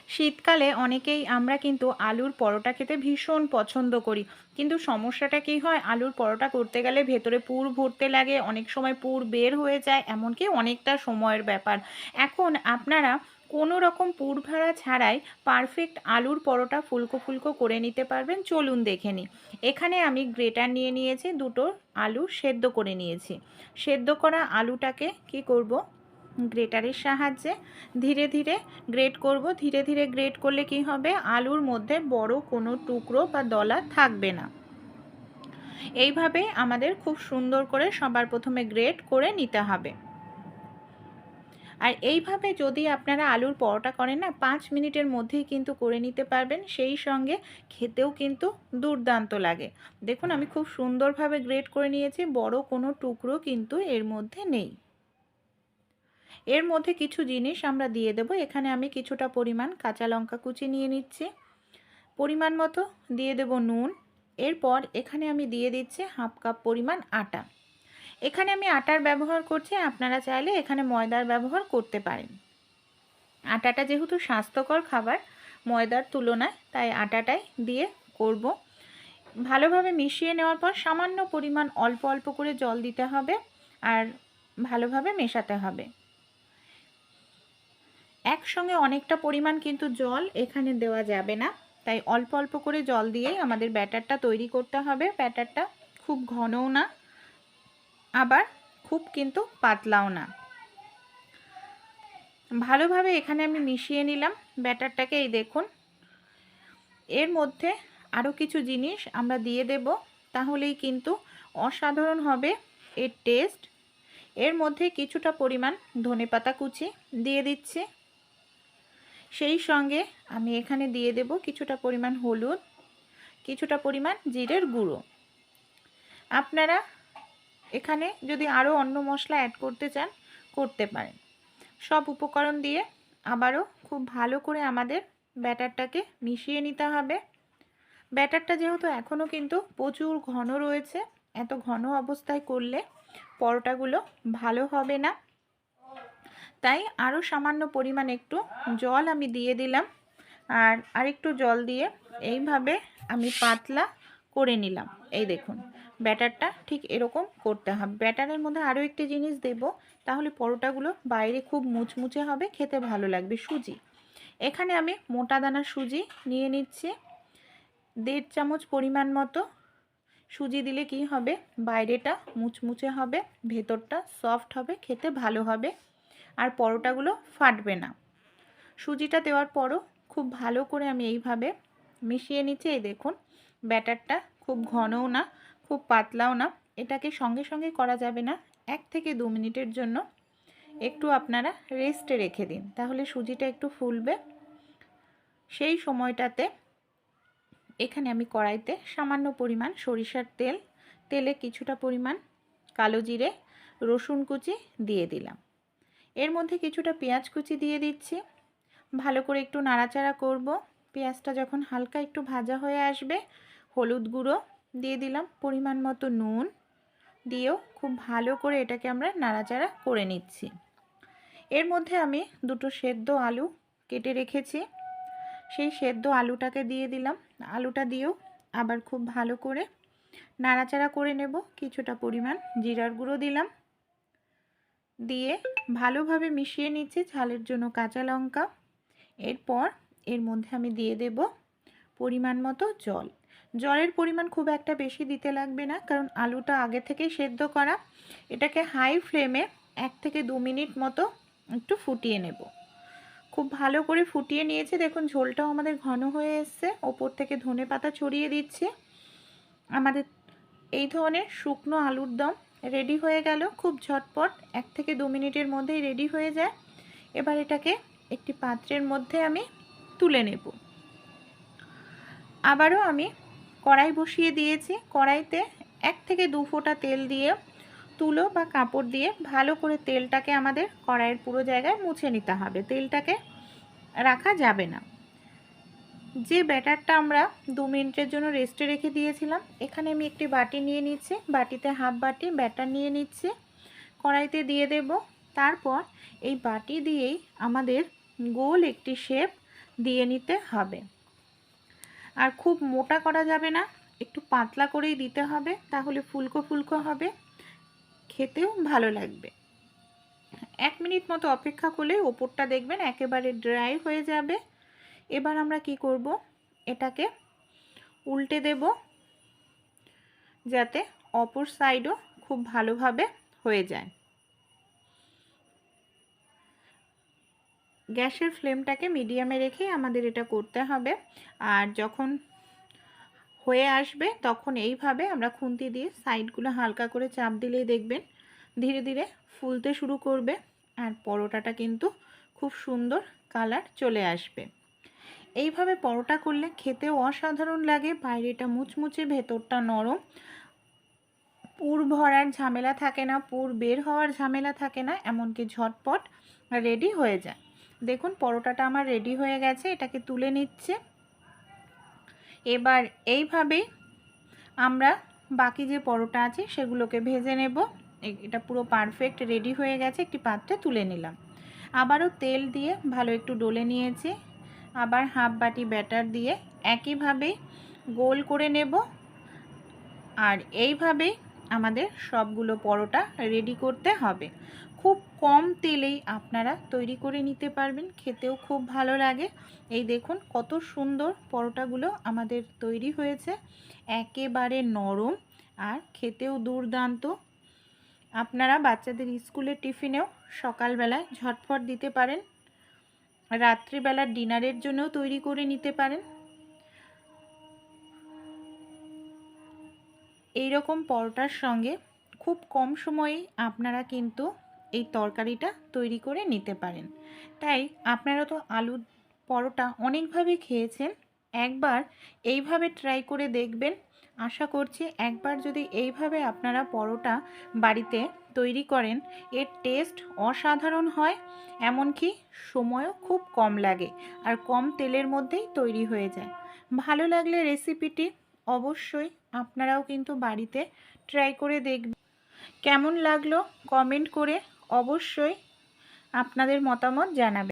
শীতকালে অনেকেই আমরা কিন্তু আলুর পরোটা খেতে ভীষণ পছন্দ করি, কিন্তু সমস্যাটা কী হয়, আলুর পরোটা করতে গেলে ভেতরে পুর ভরতে লাগে, অনেক সময় পুর বের হয়ে যায়, এমনকি অনেকটা সময়ের ব্যাপার। এখন আপনারা কোনো রকম পুর ভাড়া ছাড়াই পারফেক্ট আলুর পরোটা ফুলকো ফুলকো করে নিতে পারবেন। চলুন দেখে নিই। এখানে আমি গ্রেটার নিয়ে নিয়েছি, দুটো আলু সেদ্ধ করে নিয়েছি। সেদ্ধ করা আলুটাকে কি করব, গ্রেটারের সাহায্যে ধীরে ধীরে গ্রেট করব। ধীরে ধীরে গ্রেট করলে কি হবে, আলুর মধ্যে বড় কোনো টুকরো বা দলা থাকবে না। এইভাবে আমাদের খুব সুন্দর করে সবার প্রথমে গ্রেট করে নিতে হবে। আর এইভাবে যদি আপনারা আলুর পরোটা করেন না, 5 মিনিটের মধ্যেই কিন্তু করে নিতে পারবেন। সেই সঙ্গে খেতেও কিন্তু দুর্দান্ত লাগে। দেখুন আমি খুব সুন্দরভাবে গ্রেট করে নিয়েছি, বড় কোনো টুকরো কিন্তু এর মধ্যে নেই। এর মধ্যে কিছু জিনিস আমরা দিয়ে দেব। এখানে আমি কিছুটা পরিমাণ কাঁচা লঙ্কা কুচি নিয়ে নিচ্ছি, পরিমাণ মতো দিয়ে দেব নুন। এরপর এখানে আমি দিয়ে দিচ্ছি হাফ কাপ পরিমাণ আটা। এখানে আমি আটার ব্যবহার করছি, আপনারা চাইলে এখানে ময়দার ব্যবহার করতে পারেন। আটাটা যেহেতু স্বাস্থ্যকর খাবার ময়দার তুলনায়, তাই আটাটাই দিয়ে করব। ভালোভাবে মিশিয়ে নেওয়ার পর সামান্য পরিমাণ অল্প অল্প করে জল দিতে হবে আর ভালোভাবে মেশাতে হবে। একসঙ্গে অনেকটা পরিমাণ কিন্তু জল এখানে দেওয়া যাবে না, তাই অল্প অল্প করে জল দিয়েই আমাদের ব্যাটারটা তৈরি করতে হবে। ব্যাটারটা খুব ঘনও না, আবার খুব কিন্তু পাতলাও না। ভালোভাবে এখানে আমি মিশিয়ে নিলাম ব্যাটারটাকে। এই দেখুন, এর মধ্যে আরও কিছু জিনিস আমরা দিয়ে দেব, তাহলেই কিন্তু অসাধারণ হবে এর টেস্ট। এর মধ্যে কিছুটা পরিমাণ ধনেপাতা কুচি দিয়ে দিচ্ছি। সেই সঙ্গে আমি এখানে দিয়ে দেব কিছুটা পরিমাণ হলুদ, কিছুটা পরিমাণ জিরের গুঁড়ো। আপনারা এখানে যদি আরও অন্য মশলা অ্যাড করতে চান করতে পারেন। সব উপকরণ দিয়ে আবারও খুব ভালো করে আমাদের ব্যাটারটাকে মিশিয়ে নিতে হবে। ব্যাটারটা যেহেতু এখনও কিন্তু প্রচুর ঘন রয়েছে, এত ঘন অবস্থায় করলে পরোটাগুলো ভালো হবে না, তাই আরও সামান্য পরিমাণ একটু জল আমি দিয়ে দিলাম। আর আরেকটু জল দিয়ে এইভাবে আমি পাতলা করে নিলাম। এই দেখুন, ব্যাটারটা ঠিক এরকম করতে হবে। ব্যাটারের মধ্যে আরও একটি জিনিস দেব, তাহলে পরোটাগুলো বাইরে খুব মুচমুচে হবে, খেতে ভালো লাগবে। সুজি, এখানে আমি মোটা দানার সুজি নিয়ে নিচ্ছি। 1.5 চামচ পরিমাণ মতো সুজি দিলে কি হবে, বাইরেটা মুচমুচে হবে, ভেতরটা সফট হবে, খেতে ভালো হবে আর পরোটাগুলো ফাটবে না। সুজিটা দেওয়ার পরও খুব ভালো করে আমি এইভাবে মিশিয়ে নিচ্ছি। এই দেখুন, ব্যাটারটা খুব ঘনও না খুব পাতলাও না। এটাকে সঙ্গে সঙ্গে করা যাবে না, 1 থেকে 2 মিনিটের জন্য একটু আপনারা রেস্টে রেখে দিন, তাহলে সুজিটা একটু ফুলবে। সেই সময়টাতে এখানে আমি কড়াইতে সামান্য পরিমাণ সরিষার তেল, তেলে কিছুটা পরিমাণ কালো জিরে, রসুন কুচি দিয়ে দিলাম। এর মধ্যে কিছুটা পেঁয়াজ কুচি দিয়ে দিচ্ছি। ভালো করে একটু নাড়াচাড়া করব। পেঁয়াজটা যখন হালকা একটু ভাজা হয়ে আসবে, হলুদ গুঁড়ো দিয়ে দিলাম, পরিমাণ মতো নুন দিয়েও খুব ভালো করে এটাকে আমরা নাড়াচাড়া করে নিচ্ছি। এর মধ্যে আমি দুটো সেদ্ধ আলু কেটে রেখেছি, সেই সেদ্ধ আলুটাকে দিয়ে দিলাম। আলুটা দিয়েও আবার খুব ভালো করে নাড়াচাড়া করে নেব। কিছুটা পরিমাণ জিরার গুঁড়ো দিলাম, দিয়ে ভালোভাবে মিশিয়ে নিচ্ছি। ঝালের জন্য কাঁচা লঙ্কা। এরপর এর মধ্যে আমি দিয়ে দেব পরিমাণ মতো জল। জলের পরিমাণ খুব একটা বেশি দিতে লাগবে না, কারণ আলুটা আগে থেকেই সেদ্ধ করা। এটাকে হাই ফ্লেমে 1 থেকে 2 মিনিট মতো একটু ফুটিয়ে নেব। খুব ভালো করে ফুটিয়ে নিয়েছি। দেখুন ঝোলটাও আমাদের ঘন হয়ে এসছে। ওপর থেকে ধনেপাতা ছড়িয়ে দিচ্ছি। আমাদের এই ধরনের শুকনো আলুর দম রেডি হয়ে গেল। খুব ঝটপট 1 থেকে 2 মিনিটের মধ্যেই রেডি হয়ে যায়। এবার এটাকে একটি পাত্রের মধ্যে আমি তুলে নেব। আবারও আমি কড়াই বসিয়ে দিয়েছি। কড়াইতে 1 থেকে 2 ফোঁটা তেল দিয়ে তুলো বা কাপড় দিয়ে ভালো করে তেলটাকে আমাদের কড়াইয়ের পুরো জায়গায় মুছে নিতে হবে। তেলটাকে রাখা যাবে না। যে ব্যাটারটা আমরা 2 মিনিটের জন্য রেস্টে রেখে দিয়েছিলাম, এখানে আমি একটি বাটি নিয়ে নিচ্ছি। বাটিতে হাফ বাটি ব্যাটার নিয়ে নিচ্ছি, কড়াইতে দিয়ে দেব। তারপর এই বাটি দিয়েই আমাদের গোল একটি শেপ দিয়ে নিতে হবে। আর খুব মোটা করা যাবে না, একটু পাতলা করেই দিতে হবে, তাহলে ফুলকো ফুলকো হবে, খেতেও ভালো লাগবে। 1 মিনিট মতো অপেক্ষা করলে ওপরটা দেখবেন একেবারে ড্রাই হয়ে যাবে। এবার আমরা কি করব, এটাকে উল্টে দেব যাতে অপর সাইডও খুব ভালোভাবে হয়ে যায়। গ্যাসের ফ্লেমটাকে মিডিয়ামে রেখে আমাদের এটা করতে হবে। আর যখন হয়ে আসবে তখন এইভাবে আমরা খুন্তি দিয়ে সাইডগুলো হালকা করে চাপ দিলেই দেখবেন ধীরে ধীরে ফুলতে শুরু করবে আর পরোটাটা কিন্তু খুব সুন্দর কালার চলে আসবে। এইভাবে পরোটা করলে খেতেও অসাধারণ লাগে, বাইরেটা মুচমুচে ভেতরটা নরম, পুর ভরার ঝামেলা থাকে না, পুর বের হওয়ার ঝামেলা থাকে না, এমনকি ঝটপট রেডি হয়ে যায়। দেখুন পরোটাটা আমার রেডি হয়ে গেছে, এটাকে তুলে নিচ্ছে। এবার এইভাবেই আমরা বাকি যে পরোটা আছে সেগুলোকে ভেজে নেব। এটা পুরো পারফেক্ট রেডি হয়ে গেছে, একটি পাত্রে তুলে নিলাম। আবারও তেল দিয়ে ভালো একটু ডলে নিয়েছি, আবার হাফ বাটি ব্যাটার দিয়ে একইভাবেই গোল করে নেব। আর এইভাবেই আমাদের সবগুলো পরোটা রেডি করতে হবে। খুব কম তেলেই আপনারা তৈরি করে নিতে পারবেন, খেতেও খুব ভালো লাগে। এই দেখুন কত সুন্দর পরোটাগুলো আমাদের তৈরি হয়েছে, একেবারে নরম আর খেতেও দুর্দান্ত। আপনারা বাচ্চাদের স্কুলের টিফিনেও সকালবেলায় ঝটপট দিতে পারেন, রাত্রিবেলার ডিনারের জন্যও তৈরি করে নিতে পারেন। এই রকম পরোটার সঙ্গে খুব কম সময়েই আপনারা কিন্তু এই তরকারিটা তৈরি করে নিতে পারেন। তাই আপনারা তো আলুর পরোটা অনেকভাবে খেয়েছেন, একবার এইভাবে ট্রাই করে দেখবেন। আশা করছি একবার যদি এইভাবে আপনারা পরোটা বাড়িতে তৈরি করেন, এর টেস্ট অসাধারণ হয়, এমনকি সময়ও খুব কম লাগে আর কম তেলের মধ্যেই তৈরি হয়ে যায়। ভালো লাগলে রেসিপিটি অবশ্যই আপনারাও কিন্তু বাড়িতে ট্রাই করে দেখবেন। কেমন লাগলো কমেন্ট করে অবশ্যই আপনাদের মতামত জানাবেন।